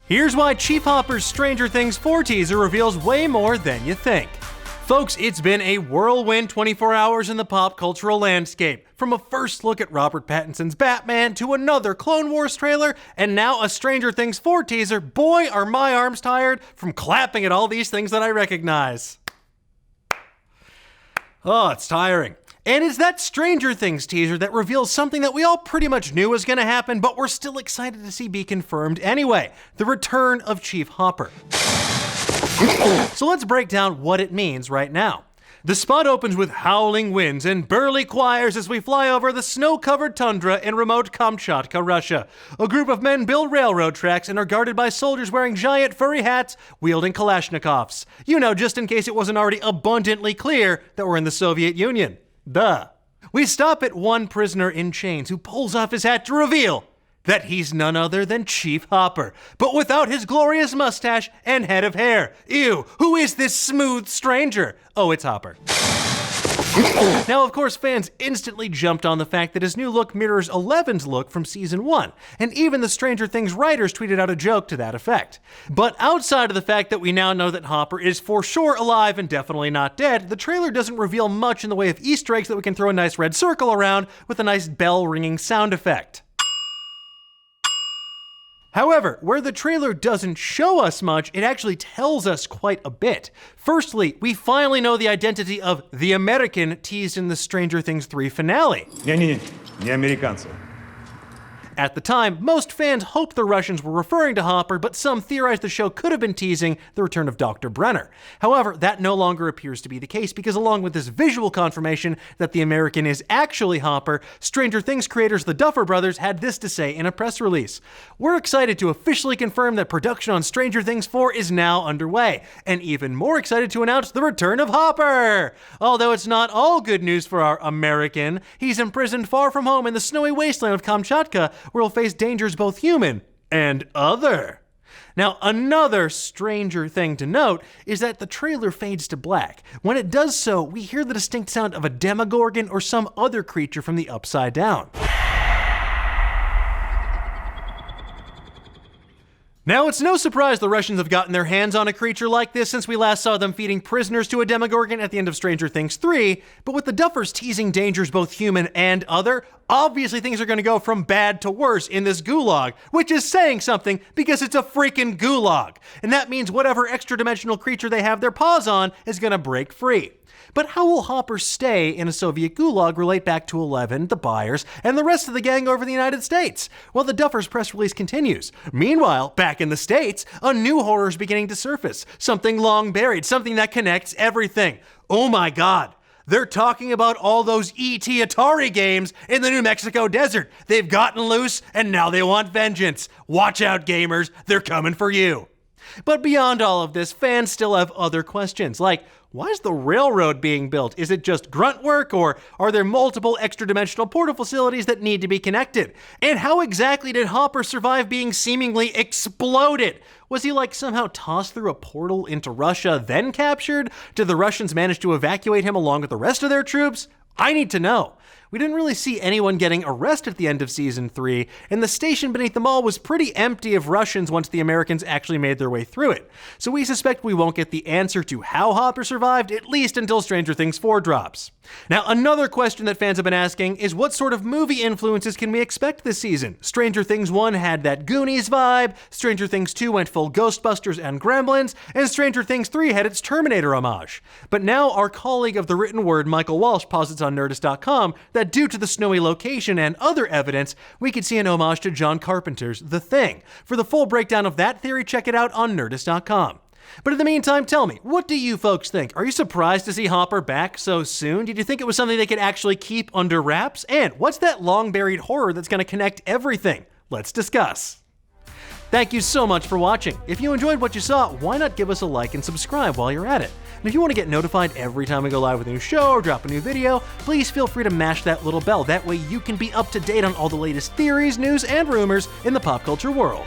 Here's why Chief Hopper's Stranger Things 4 teaser reveals way more than you think. Folks, it's been a whirlwind 24 hours in the pop cultural landscape. From a first look at Robert Pattinson's Batman to another Clone Wars trailer, and now a Stranger Things 4 teaser. Boy, are my arms tired from clapping at all these things that I recognize. Oh, it's tiring. And it's that Stranger Things teaser that reveals something that we all pretty much knew was going to happen, but we're still excited to see be confirmed anyway. The return of Chief Hopper. So let's break down what it means right now. The spot opens with howling winds and burly choirs as we fly over the snow-covered tundra in remote Kamchatka, Russia. A group of men build railroad tracks and are guarded by soldiers wearing giant furry hats, wielding Kalashnikovs. You know, just in case it wasn't already abundantly clear that we're in the Soviet Union. Duh. We stop at one prisoner in chains who pulls off his hat to reveal that he's none other than Chief Hopper, but without his glorious mustache and head of hair. Ew, who is this smooth stranger? Oh, it's Hopper. Now, of course, fans instantly jumped on the fact that his new look mirrors Eleven's look from season 1, and even the Stranger Things writers tweeted out a joke to that effect. But outside of the fact that we now know that Hopper is for sure alive and definitely not dead, the trailer doesn't reveal much in the way of Easter eggs that we can throw a nice red circle around with a nice bell-ringing sound effect. However, where the trailer doesn't show us much, it actually tells us quite a bit. Firstly, we finally know the identity of the American teased in the Stranger Things 3 finale. Не американцы. At the time, most fans hoped the Russians were referring to Hopper, but some theorized the show could have been teasing the return of Dr. Brenner. However, that no longer appears to be the case because along with this visual confirmation that the American is actually Hopper, Stranger Things creators the Duffer Brothers had this to say in a press release. We're excited to officially confirm that production on Stranger Things 4 is now underway, and even more excited to announce the return of Hopper! Although it's not all good news for our American, he's imprisoned far from home in the snowy wasteland of Kamchatka, where he'll face dangers both human and other. Now, another stranger thing to note is that the trailer fades to black. When it does so, we hear the distinct sound of a demogorgon or some other creature from the Upside Down. Now, it's no surprise the Russians have gotten their hands on a creature like this since we last saw them feeding prisoners to a demogorgon at the end of Stranger Things 3, but with the Duffers teasing dangers both human and other, obviously things are going to go from bad to worse in this gulag, which is saying something because it's a freaking gulag. And that means whatever extra-dimensional creature they have their paws on is going to break free. But how will Hopper stay in a Soviet gulag relate back to Eleven, the Byers, and the rest of the gang over the United States? Well, the Duffers press release continues. Meanwhile, back in the States, a new horror is beginning to surface. Something long buried, something that connects everything. Oh my God. They're talking about all those E.T. Atari games in the New Mexico desert. They've gotten loose, and now they want vengeance. Watch out, gamers. They're coming for you. But beyond all of this, fans still have other questions, like, why is the railroad being built? Is it just grunt work, or are there multiple extra-dimensional portal facilities that need to be connected? And how exactly did Hopper survive being seemingly exploded? Was he somehow tossed through a portal into Russia, then captured? Did the Russians manage to evacuate him along with the rest of their troops? I need to know. We didn't really see anyone getting arrested at the end of season 3, and the station beneath the mall was pretty empty of Russians once the Americans actually made their way through it. So we suspect we won't get the answer to how Hopper survived, at least until Stranger Things 4 drops. Now, another question that fans have been asking is what sort of movie influences can we expect this season? Stranger Things 1 had that Goonies vibe, Stranger Things 2 went full Ghostbusters and Gremlins, and Stranger Things 3 had its Terminator homage. But now our colleague of the written word, Michael Walsh, posits on Nerdist.com that due to the snowy location and other evidence, we could see an homage to John Carpenter's The Thing. For the full breakdown of that theory, check it out on Nerdist.com. But in the meantime, tell me, what do you folks think? Are you surprised to see Hopper back so soon? Did you think it was something they could actually keep under wraps? And what's that long-buried horror that's going to connect everything? Let's discuss. Thank you so much for watching. If you enjoyed what you saw, why not give us a like and subscribe while you're at it? And if you want to get notified every time we go live with a new show or drop a new video, please feel free to mash that little bell. That way you can be up to date on all the latest theories, news, and rumors in the pop culture world.